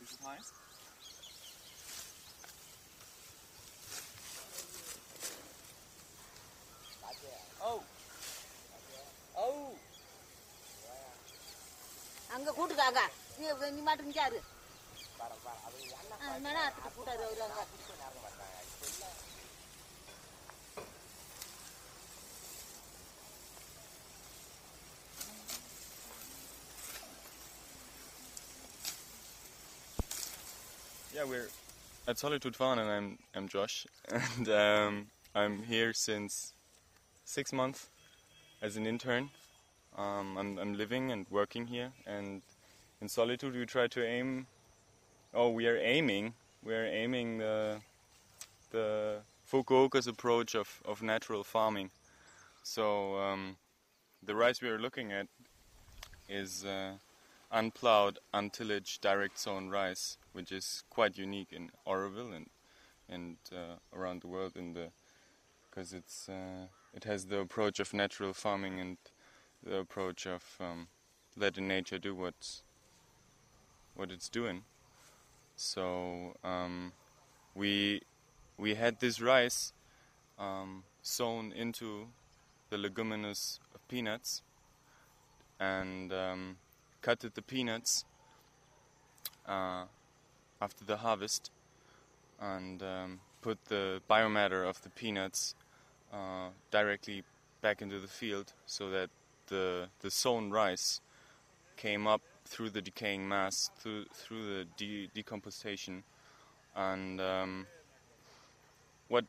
This is nice. Oh. Oh. அங்க கூட்டுக்காங்க நீ மாட்டு நிக்காரு மேனாத்துக்கு கூட்டாரு வருவாங்க. Yeah, we're at Solitude Farm, and I'm Josh, and I'm here since 6 months as an intern. I'm living and working here, and in Solitude we try to aim. Oh, we are aiming the Fukuoka's approach of natural farming. So the rice we are looking at is unplowed, untillage, direct sown rice, which is quite unique in Oroville and around the world because it has the approach of natural farming and the approach of letting nature do what it's doing. So we had this rice sown into the leguminous of peanuts and cutted the peanuts after the harvest and put the biomatter of the peanuts directly back into the field so that the sown rice came up through the decaying mass, through the decomposition, and what